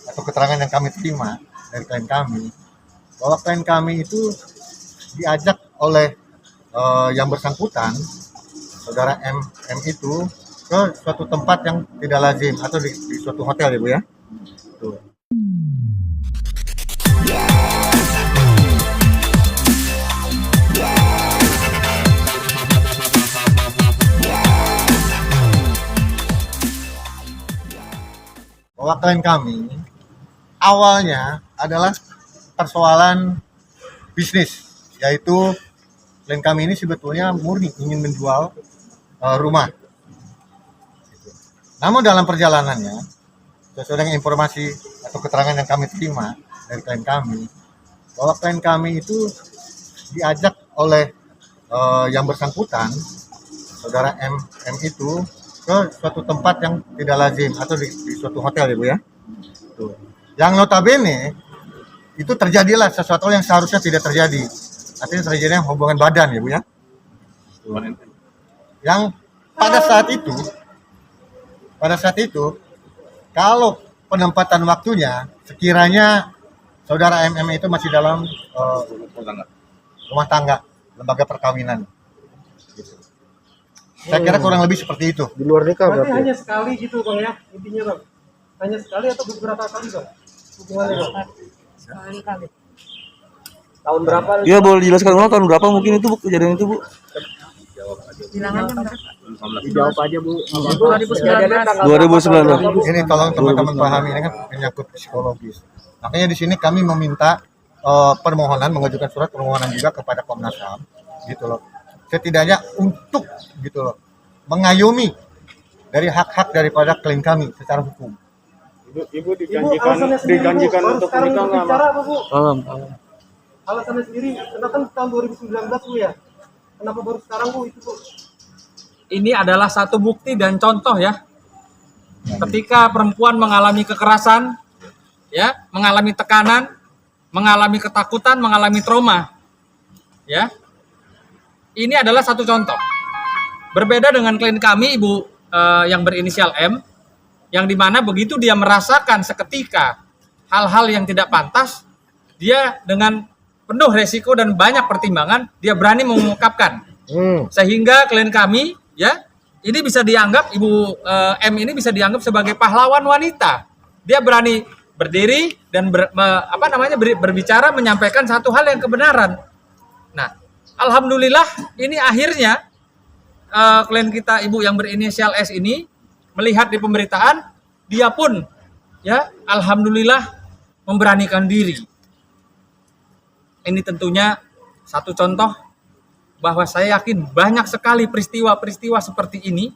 atau keterangan yang kami terima dari klien kami, bahwa klien kami itu diajak oleh yang bersangkutan, saudara M itu, ke suatu tempat yang tidak lazim atau di suatu hotel ya Bu ya. Tuh. Bahwa klien kami awalnya adalah persoalan bisnis, yaitu klien kami ini sebetulnya murni ingin menjual rumah. Namun dalam perjalanannya, sesuai dengan informasi atau keterangan yang kami terima dari klien kami, bahwa klien kami itu diajak oleh yang bersangkutan, saudara M itu, ke suatu tempat yang tidak lazim atau di suatu hotel ya Bu ya. Tuh. Yang notabene itu terjadilah sesuatu yang seharusnya tidak terjadi. Artinya terjadinya hubungan badan ya Bu ya. Tuh. Yang pada saat itu kalau penempatan waktunya sekiranya saudara MM itu masih dalam rumah tangga, lembaga perkawinan. Gitu. Saya kira kurang lebih seperti itu. Di luar nikah berarti berarti. hanya sekali gitu Bang ya, intinya Bang. Hanya sekali atau beberapa kali Bang? Hubungannya Bang? Sekali. Tahun berapa? Iya, boleh dijelaskan ulang tahun berapa mungkin itu Bu, kejadian itu Bu? Bilangannya berapa? Dijawab aja Bu. 2019. Ini tolong teman-teman pahami, ini kan menyangkut psikologis. Makanya di sini kami meminta permohonan, mengajukan surat permohonan juga kepada Komnas HAM, gitu loh. Setidaknya untuk gitu loh, mengayomi dari hak-hak daripada klien kami secara hukum. Ibu dijanjikan untuk menikah nggak? Bicara apa Bu? Malam. Alasannya sendiri, karena kan tahun 2019 Bu ya. Kenapa baru sekarang Bu itu Bu? Ini adalah satu bukti dan contoh ya. Ketika perempuan mengalami kekerasan, ya, mengalami tekanan, mengalami ketakutan, mengalami trauma, ya. Ini adalah satu contoh. Berbeda dengan klien kami, Ibu yang berinisial M, yang dimana begitu dia merasakan seketika hal-hal yang tidak pantas, dia dengan penuh resiko dan banyak pertimbangan, dia berani mengungkapkan. Sehingga klien kami, ya, ini bisa dianggap Ibu M ini bisa dianggap sebagai pahlawan wanita. Dia berani berdiri dan berbicara, menyampaikan satu hal yang kebenaran. Nah, alhamdulillah ini akhirnya klien kita Ibu yang berinisial S ini melihat di pemberitaan, dia pun ya alhamdulillah memberanikan diri. Ini tentunya satu contoh bahwa saya yakin banyak sekali peristiwa-peristiwa seperti ini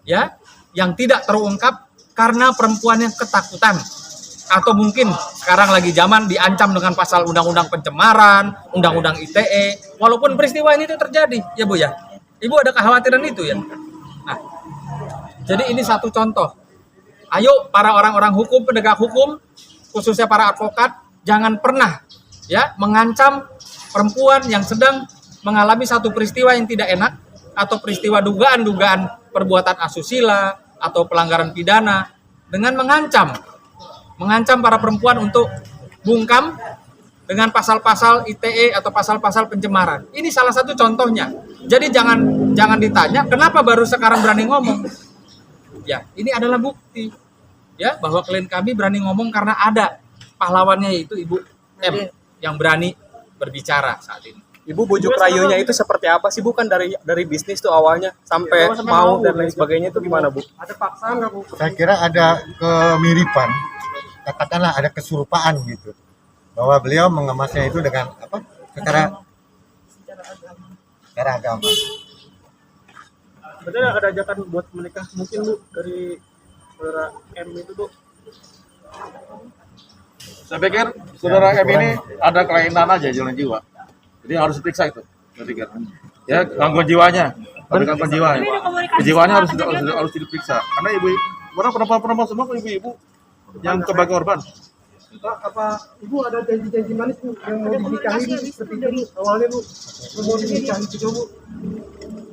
ya yang tidak terungkap karena perempuan yang ketakutan, atau mungkin sekarang lagi zaman diancam dengan pasal undang-undang pencemaran, undang-undang ITE, walaupun peristiwa ini itu terjadi ya Bu ya. Ibu ada kekhawatiran itu ya. Nah, jadi ini satu contoh. Ayo para orang-orang hukum, penegak hukum, khususnya para advokat, jangan pernah ya mengancam perempuan yang sedang mengalami satu peristiwa yang tidak enak atau peristiwa dugaan-dugaan perbuatan asusila atau pelanggaran pidana dengan mengancam para perempuan untuk bungkam dengan pasal-pasal ITE atau pasal-pasal pencemaran. Ini salah satu contohnya. Jadi jangan ditanya kenapa baru sekarang berani ngomong. Ya, ini adalah bukti ya bahwa klien kami berani ngomong karena ada pahlawannya, yaitu Ibu M yang berani berbicara saat ini. Ibu bujuk rayunya itu seperti apa sih Bu? Kan dari bisnis tuh awalnya sampai mau dan lain sebagainya itu gimana Bu? Ada paksaan nggak Bu? Saya kira ada kemiripan, katakanlah ada keserupaan gitu, bahwa beliau mengemasnya itu dengan apa? Secara agama. Berarti ada ajakan buat menikah mungkin Bu dari saudara M itu Bu? Saya pikir saudara M ini ada kelainan aja jalan jiwa. Jadi harus diperiksa itu. Saya pikir. Ya, gangguan jiwanya. Ada gangguan jiwa. Jiwanya harus diperiksa. Karena ibu perempuan semua ibu-ibu yang sebagai korban. Pak, apa Ibu ada janji-janji manis Bu yang mau dinikahi seperti itu awalnya Bu? Mau dinikahi juga Bu?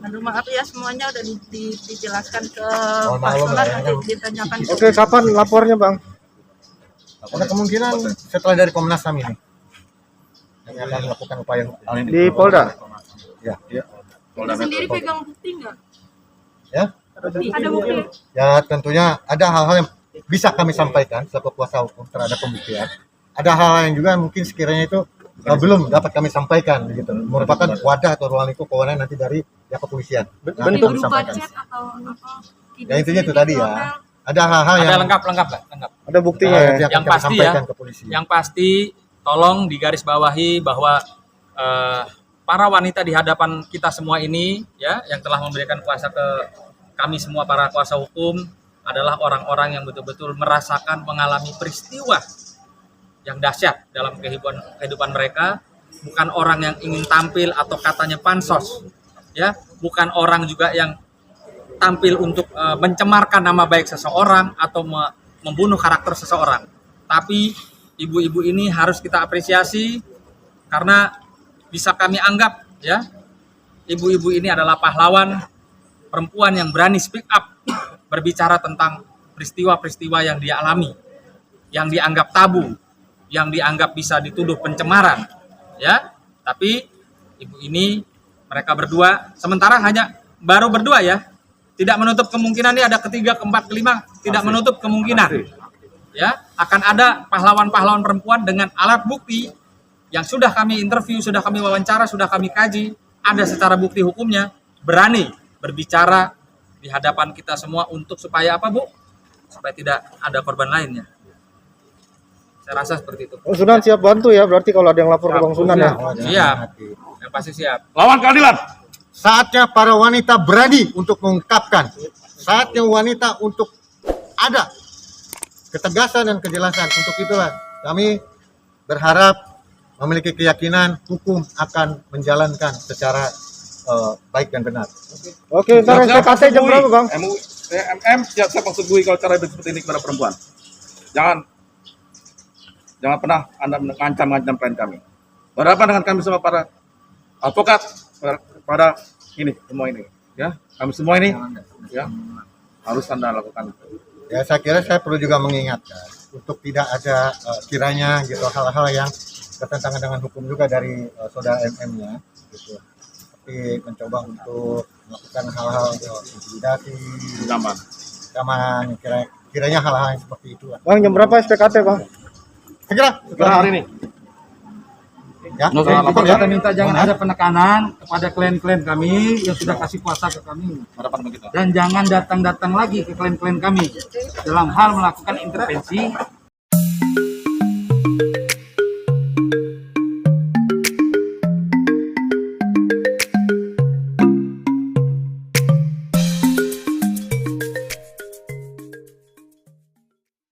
Aduh maaf ya, semuanya udah dijelaskan ke Mohon Pak maklum Solar, ya. nanti ditanyakan. Oke, kapan lapornya Bang? Ada kemungkinan setelah dari Komnas HAM ini yang akan melakukan upaya hukum. Di Polda. Ya, Polda Metro. Sendiri pegang bukti nggak? ya, Ada bukti. ya tentunya ada hal-hal yang bisa kami sampaikan selaku kuasa hukum terhadap pembuktian. Ada hal-hal yang juga mungkin sekiranya itu belum dapat kami sampaikan, begitu. Merupakan wadah atau ruang lingkup kewenangan nanti dari pihak kepolisian. Yang Ini kami berupa sampaikan. chat atau apa? Ya intinya itu tadi ya. Ada hal-hal yang Ada lengkap lah, lengkap. Ada buktinya ya. yang Yang kami pasti sampaikan ya, ke polisi. yang pasti tolong digarisbawahi bahwa para wanita di hadapan kita semua ini ya yang telah memberikan kuasa ke kami semua para kuasa hukum adalah orang-orang yang betul-betul merasakan mengalami peristiwa yang dahsyat dalam kehidupan mereka, bukan orang yang ingin tampil atau katanya pansos ya, bukan orang juga yang tampil untuk mencemarkan nama baik seseorang atau membunuh karakter seseorang. Tapi ibu-ibu ini harus kita apresiasi karena bisa kami anggap ya, ibu-ibu ini adalah pahlawan perempuan yang berani speak up berbicara tentang peristiwa-peristiwa yang dia alami, yang dianggap tabu, yang dianggap bisa dituduh pencemaran ya. Tapi ibu ini mereka berdua sementara hanya baru berdua ya. Tidak menutup kemungkinan ini ada ketiga, keempat, kelima, tidak menutup kemungkinan. Ya, akan ada pahlawan-pahlawan perempuan dengan alat bukti yang sudah kami interview, sudah kami wawancara, sudah kami kaji, ada secara bukti hukumnya, berani berbicara di hadapan kita semua untuk supaya apa, Bu? Supaya tidak ada korban lainnya. Saya rasa seperti itu. Oh, Sunan siap bantu ya, berarti kalau ada yang lapor ke Bang Sunan ya. Siap. Yang pasti siap. Lawan keadilan. Saatnya para wanita berani untuk mengungkapkan. Saatnya wanita untuk ada ketegasan dan kejelasan. Untuk itulah kami berharap memiliki keyakinan hukum akan menjalankan secara baik dan benar. Oke, ntar SPKT jam berapa Bang? MM siap mensetujui kalau cara seperti ini kepada perempuan. Jangan pernah Anda mengancam klien kami. Berhadapan dengan kami semua para advokat, pada ini semua ini ya, kami semua ini ya harus Anda lakukan. Ya saya kira saya perlu juga mengingatkan untuk tidak ada kiranya gitu hal-hal yang bertentangan dengan hukum juga dari saudara MM-nya gitu. Tapi mencoba untuk melakukan hal-hal intimidasi, ancaman, kiranya hal-hal yang seperti itu. Bang, jam berapa SPKT Bang? Segera hari ini. Ya, Kita minta jangan ada penekanan kepada klien-klien kami yang sudah kasih kuasa ke kami. Dan jangan datang-datang lagi ke klien-klien kami dalam hal melakukan intervensi